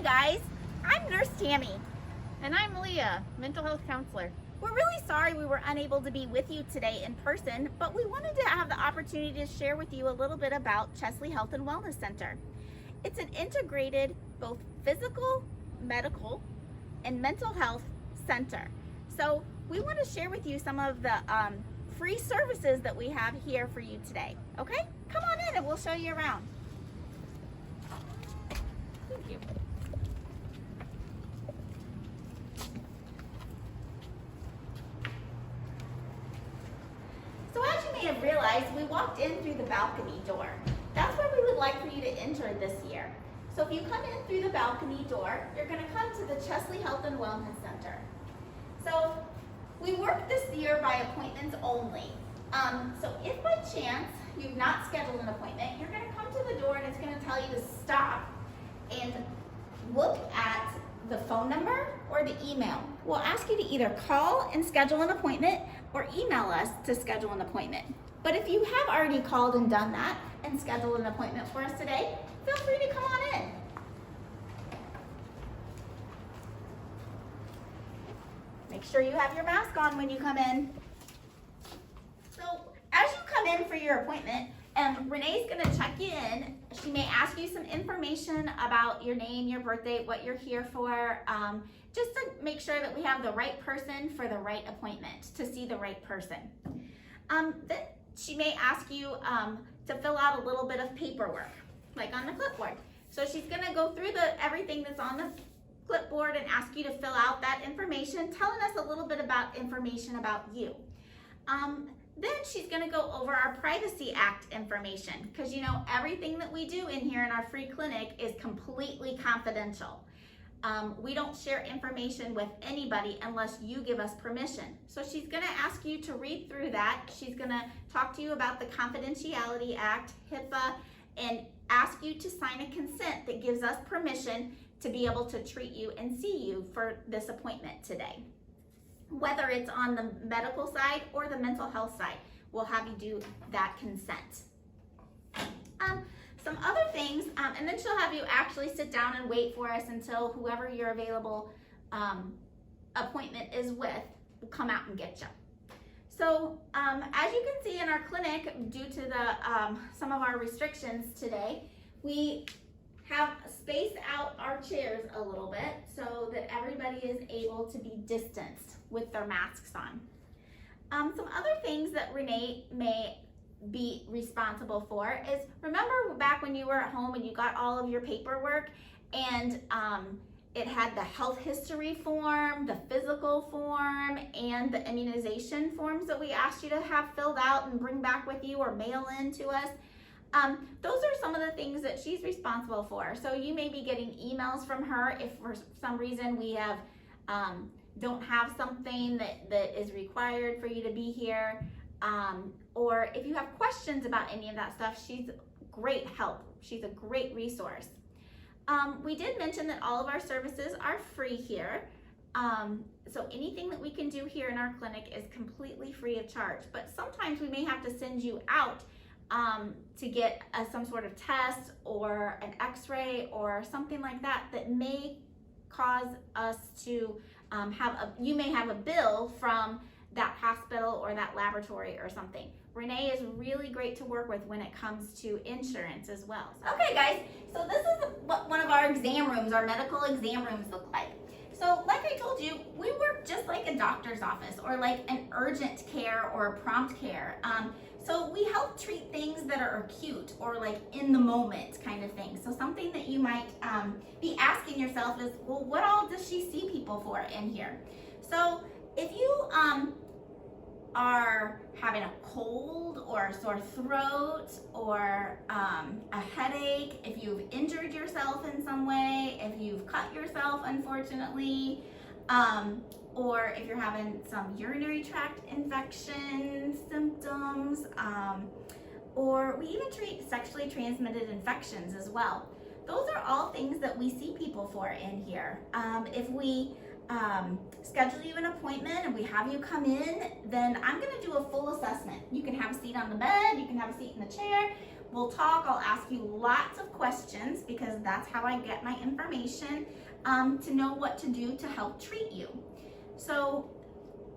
Hi guys, I'm Nurse Tammy. And I'm Leah, mental health counselor. We're really sorry we were unable to be with you today in person, but we wanted to have the opportunity to share with you a little bit about Chesley Health and Wellness Center. It's an integrated, both physical, medical, and mental health center. So we want to share with you some of the free services that we have here for you today. Okay? Come on in and we'll show you around. Thank you. So as you may have realized, we walked in through the balcony door. That's where we would like for you to enter this year. So if you come in through the balcony door, you're going to come to the Chesley Health and Wellness Center. So we work this year by appointments only. So if by chance you've not scheduled an appointment, you're going to come to the door and it's going to tell you to stop and look at the phone number or the email. We'll ask you to either call and schedule an appointment or email us to schedule an appointment. But if you have already called and done that and scheduled an appointment for us today, feel free to come on in. Make sure you have your mask on when you come in. So as you come in for your appointment, Renee's going to check you in. She may ask you some information about your name, your birthday, what you're here for, just to make sure that we have the right person for the right appointment, to see the right person. Then she may ask you to fill out a little bit of paperwork, like on the clipboard. So she's going to go through everything that's on the clipboard and ask you to fill out that information, telling us a little bit about information about you. Then she's going to go over our Privacy Act information, because you know everything that we do in here in our free clinic is completely confidential. We don't share information with anybody unless you give us permission. So she's going to ask you to read through that. She's going to talk to you about the Confidentiality Act, HIPAA, and ask you to sign a consent that gives us permission to be able to treat you and see you for this appointment today. Whether it's on the medical side or the mental health side, we'll have you do that consent. Some other things, and then she'll have you actually sit down and wait for us until whoever your available appointment is with will come out and get you. So as you can see in our clinic, due to the some of our restrictions today, we have spaced out our chairs a little bit so that everybody is able to be distanced with their masks on. Some other things that Renee may be responsible for is, remember back when you were at home and you got all of your paperwork and it had the health history form, the physical form, and the immunization forms that we asked you to have filled out and bring back with you or mail in to us? Those are some of the things that she's responsible for. So you may be getting emails from her if for some reason we have don't have something that is required for you to be here, or if you have questions about any of that stuff, she's great help. She's a great resource. We did mention that all of our services are free here. So anything that we can do here in our clinic is completely free of charge, but sometimes we may have to send you out to get some sort of test or an x-ray or something like that that may cause us to you may have a bill from that hospital or that laboratory or something. Renee is really great to work with when it comes to insurance as well. Okay guys, so this is what one of our exam rooms, our medical exam rooms look like. So like I told you, we work just like a doctor's office or like an urgent care or a prompt care. So we help treat things that are acute or like in the moment kind of thing. So something that you might be asking yourself is, well, what all does she see people for in here? So if you are having a cold or a sore throat or a headache, if you've injured yourself in some way, if you've cut yourself unfortunately, or if you're having some urinary tract infection symptoms, or we even treat sexually transmitted infections as well. Those are all things that we see people for in here. If we schedule you an appointment and we have you come in, then I'm going to do a full assessment. You can have a seat on the bed, you can have a seat in the chair. We'll talk, I'll ask you lots of questions because that's how I get my information to know what to do to help treat you. So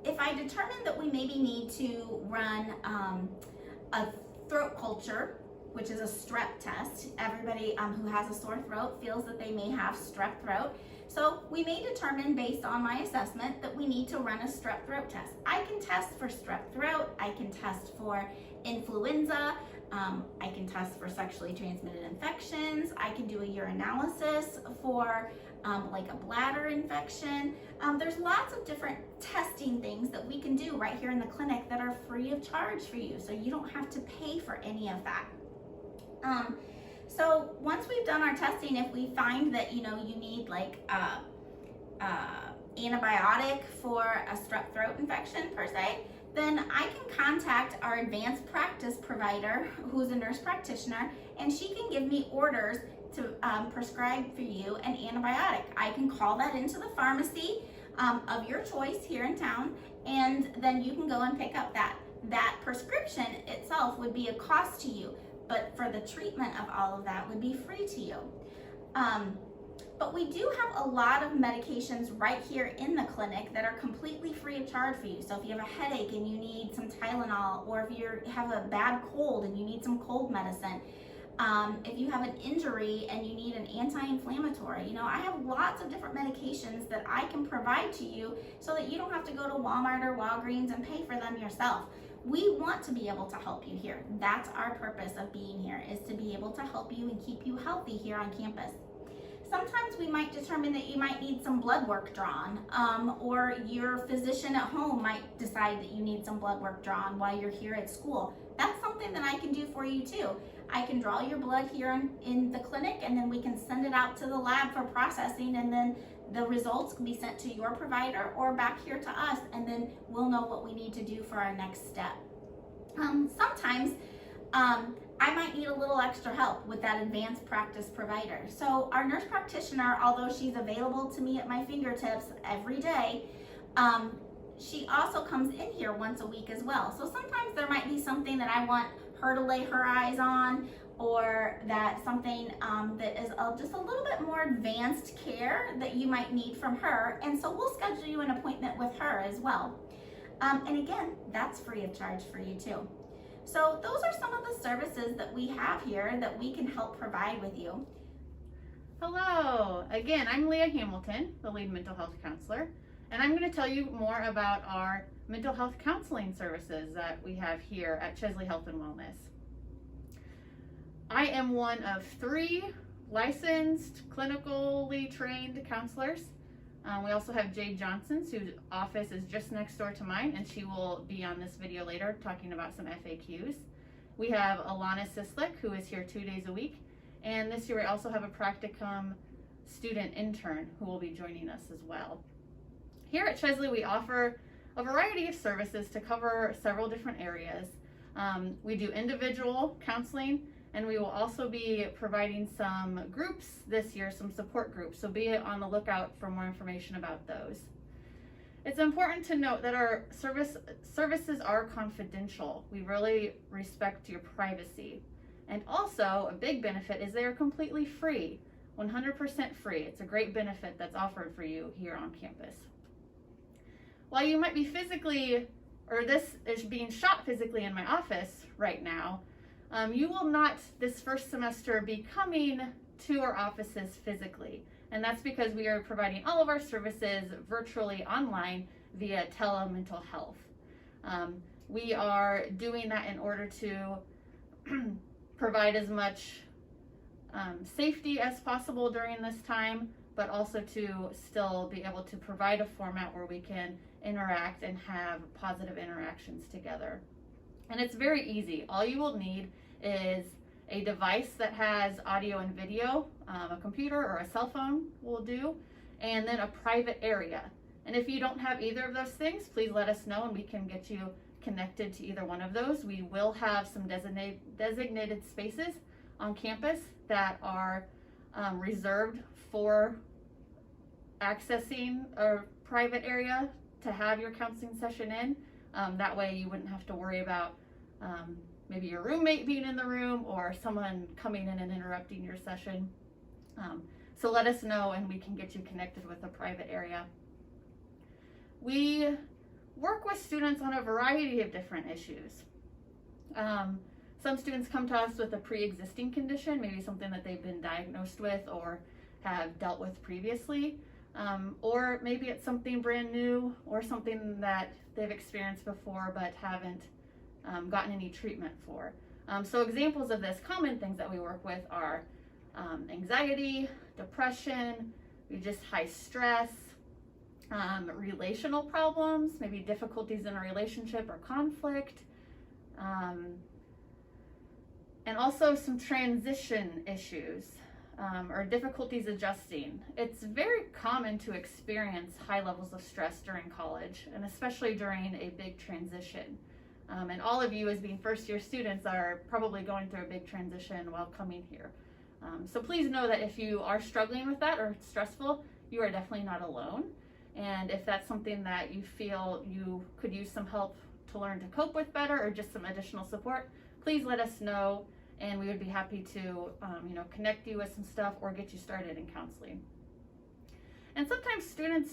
if I determine that we maybe need to run a throat culture, which is a strep test. Everybody who has a sore throat feels that they may have strep throat. So we may determine based on my assessment that we need to run a strep throat test. I can test for strep throat, I can test for influenza, I can test for sexually transmitted infections, I can do a urinalysis for like a bladder infection. There's lots of different testing things that we can do right here in the clinic that are free of charge for you, so you don't have to pay for any of that. So once we've done our testing, if we find that you need like antibiotic for a strep throat infection per se, then I can contact our advanced practice provider, who's a nurse practitioner, and she can give me orders to prescribe for you an antibiotic. I can call that into the pharmacy of your choice here in town, and then you can go and pick up that. That prescription itself would be a cost to you, but for the treatment of all of that would be free to you. But we do have a lot of medications right here in the clinic that are completely free of charge for you. So if you have a headache and you need some Tylenol, or if you have a bad cold and you need some cold medicine, if you have an injury and you need an anti-inflammatory, I have lots of different medications that I can provide to you so that you don't have to go to Walmart or Walgreens and pay for them yourself. We want to be able to help you here. That's our purpose of being here, is to be able to help you and keep you healthy here on campus. Sometimes we might determine that you might need some blood work drawn, or your physician at home might decide that you need some blood work drawn while you're here at school. That's something that I can do for you too. I can draw your blood here in the clinic, and then we can send it out to the lab for processing, and then the results can be sent to your provider or back here to us, and then we'll know what we need to do for our next step. Sometimes I might need a little extra help with that advanced practice provider. So our nurse practitioner, although she's available to me at my fingertips every day, she also comes in here once a week as well. So sometimes there might be something that I want her to lay her eyes on, or that something that is just a little bit more advanced care that you might need from her. And so we'll schedule you an appointment with her as well. And again, that's free of charge for you too. So those are some of the services that we have here that we can help provide with you. Hello, again, I'm Leah Hamilton, the lead mental health counselor, and I'm going to tell you more about our mental health counseling services that we have here at Chesley Health and Wellness. I am one of 3 licensed, clinically trained counselors. We also have Jade Johnson, whose office is just next door to mine, and she will be on this video later talking about some FAQs. We have Alana Sislick, who is here 2 days a week, and this year we also have a practicum student intern who will be joining us as well. Here at Chesley, we offer a variety of services to cover several different areas. We do individual counseling, and we will also be providing some groups this year, some support groups, so be on the lookout for more information about those. It's important to note that our services are confidential. We really respect your privacy. And also, a big benefit is they are completely free, 100% free. It's a great benefit that's offered for you here on campus. While you might be physically, or this is being shot physically in my office right now, you will not this first semester be coming to our offices physically. And that's because we are providing all of our services virtually online via telemental health. We are doing that in order to provide as much safety as possible during this time, but also to still be able to provide a format where we can interact and have positive interactions together. And it's very easy. All you will need is a device that has audio and video, a computer or a cell phone will do, and then a private area. And if you don't have either of those things, please let us know and we can get you connected to either one of those. We will have some designated spaces on campus that are reserved for accessing a private area to have your counseling session in. That way you wouldn't have to worry about maybe your roommate being in the room or someone coming in and interrupting your session. So let us know and we can get you connected with a private area. We work with students on a variety of different issues. Some students come to us with a pre-existing condition, maybe something that they've been diagnosed with or have dealt with previously, or maybe it's something brand new or something that they've experienced before but haven't gotten any treatment for. So examples of this, common things that we work with are anxiety, depression, just high stress, relational problems, maybe difficulties in a relationship or conflict, and also some transition issues or difficulties adjusting. It's very common to experience high levels of stress during college, and especially during a big transition. And all of you as being first-year students are probably going through a big transition while coming here. So please know that if you are struggling with that or it's stressful, you are definitely not alone. And if that's something that you feel you could use some help to learn to cope with better or just some additional support, please let us know and we would be happy to connect you with some stuff or get you started in counseling. And sometimes students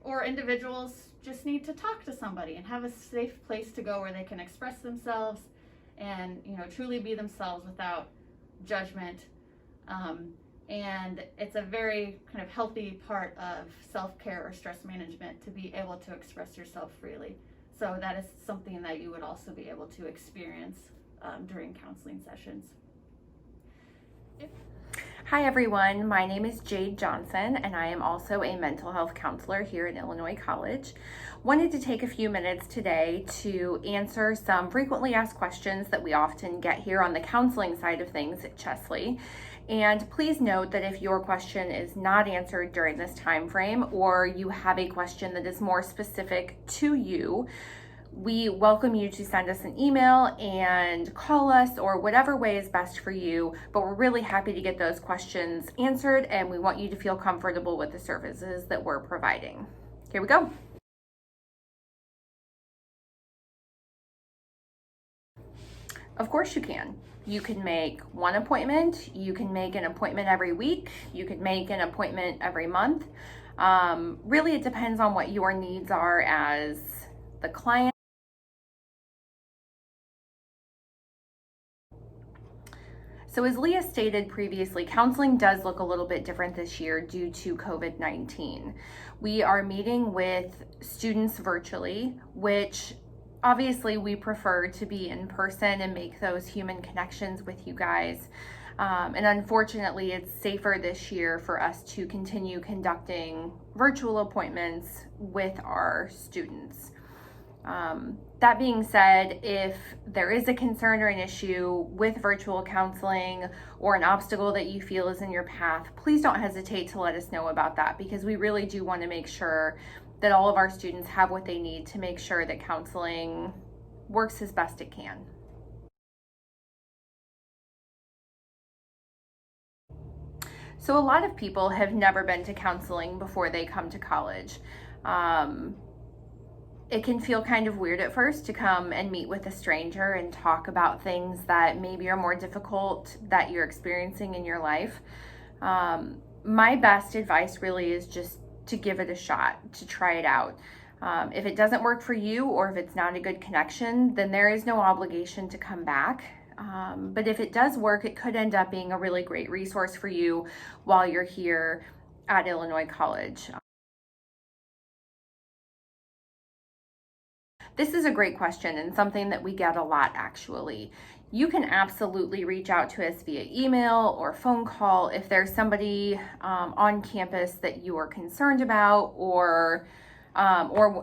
or individuals just need to talk to somebody and have a safe place to go where they can express themselves and truly be themselves without judgment. And it's a very kind of healthy part of self-care or stress management to be able to express yourself freely. So that is something that you would also be able to experience during counseling sessions. Hi everyone, my name is Jade Johnson and I am also a mental health counselor here at Illinois College. Wanted to take a few minutes today to answer some frequently asked questions that we often get here on the counseling side of things at Chesley. And please note that if your question is not answered during this time frame or you have a question that is more specific to you, we welcome you to send us an email and call us or whatever way is best for you, but we're really happy to get those questions answered and we want you to feel comfortable with the services that we're providing. Here we go. Of course you can. You can make one appointment, you can make an appointment every week, you could make an appointment every month. Really it depends on what your needs are as the client. So as Leah stated previously, counseling does look a little bit different this year due to COVID-19. We are meeting with students virtually, which obviously we prefer to be in person and make those human connections with you guys. And unfortunately, it's safer this year for us to continue conducting virtual appointments with our students. That being said, if there is a concern or an issue with virtual counseling or an obstacle that you feel is in your path, please don't hesitate to let us know about that because we really do want to make sure that all of our students have what they need to make sure that counseling works as best it can. So a lot of people have never been to counseling before they come to college. It can feel kind of weird at first to come and meet with a stranger and talk about things that maybe are more difficult that you're experiencing in your life. My best advice really is just to give it a shot, to try it out. If it doesn't work for you or if it's not a good connection, then there is no obligation to come back. But if it does work, it could end up being a really great resource for you while you're here at Illinois College. This is a great question and something that we get a lot actually. You can absolutely reach out to us via email or phone call if there's somebody on campus that you are concerned about or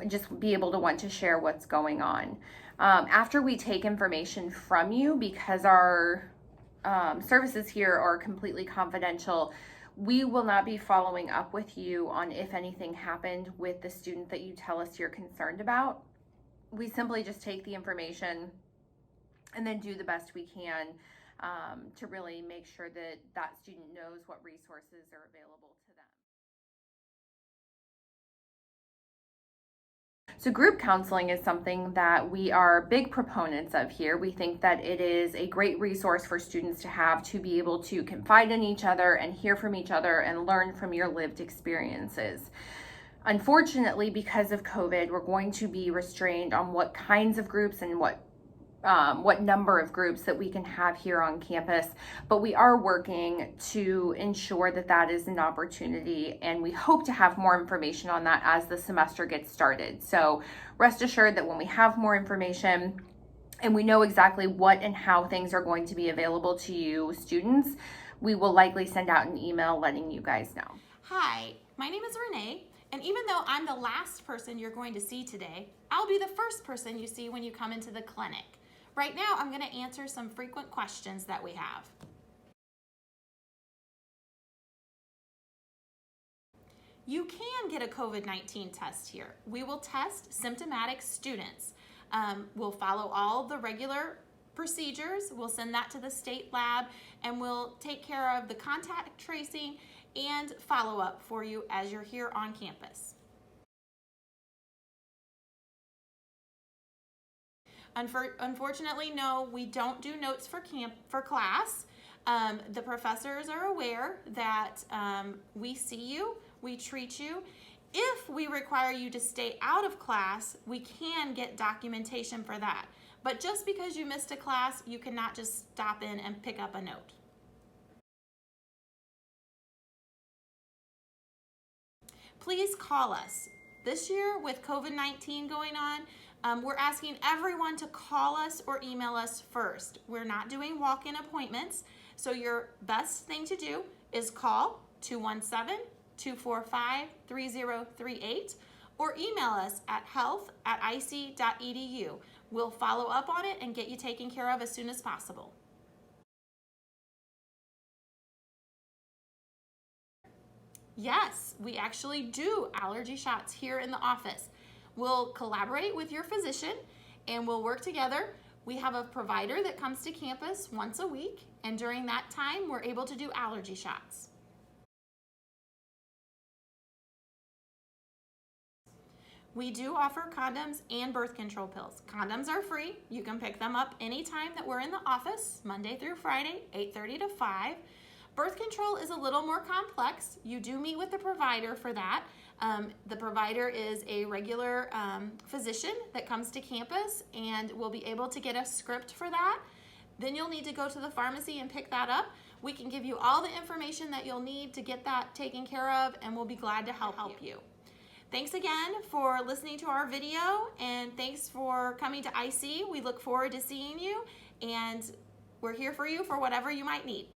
just be able to want to share what's going on. After we take information from you, because our services here are completely confidential, we will not be following up with you on if anything happened with the student that you tell us you're concerned about. We simply just take the information and then do the best we can to really make sure that that student knows what resources are available to them. So group counseling is something that we are big proponents of here. We think that it is a great resource for students to have to be able to confide in each other and hear from each other and learn from your lived experiences. Unfortunately, because of COVID, we're going to be restrained on what kinds of groups and what number of groups that we can have here on campus, but we are working to ensure that that is an opportunity, and we hope to have more information on that as the semester gets started. So rest assured that when we have more information and we know exactly what and how things are going to be available to you students, we will likely send out an email letting you guys know. Hi, my name is Renee, and even though I'm the last person you're going to see today, I'll be the first person you see when you come into the clinic. Right now, I'm going to answer some frequent questions that we have. You can get a COVID-19 test here. We will test symptomatic students. We'll follow all the regular procedures. We'll send that to the state lab, and we'll take care of the contact tracing and follow-up for you as you're here on campus. Unfortunately, no, we don't do notes for class. The professors are aware that we see you, we treat you. If we require you to stay out of class, we can get documentation for that. But just because you missed a class, you cannot just stop in and pick up a note. Please call us. This year, with COVID-19 going on, we're asking everyone to call us or email us first. We're not doing walk-in appointments, so your best thing to do is call 217-245-3038 or email us at health@ic.edu. We'll follow up on it and get you taken care of as soon as possible. Yes, we actually do allergy shots here in the office. We'll collaborate with your physician and we'll work together. We have a provider that comes to campus once a week, and during that time, we're able to do allergy shots. We do offer condoms and birth control pills. Condoms are free. You can pick them up anytime that we're in the office, Monday through Friday, 8:30 to 5. Birth control is a little more complex. You do meet with the provider for that. The provider is a regular physician that comes to campus and will be able to get a script for that. Then you'll need to go to the pharmacy and pick that up. We can give you all the information that you'll need to get that taken care of, and we'll be glad to help you. Thanks again for listening to our video, and thanks for coming to IC. We look forward to seeing you, and we're here for you for whatever you might need.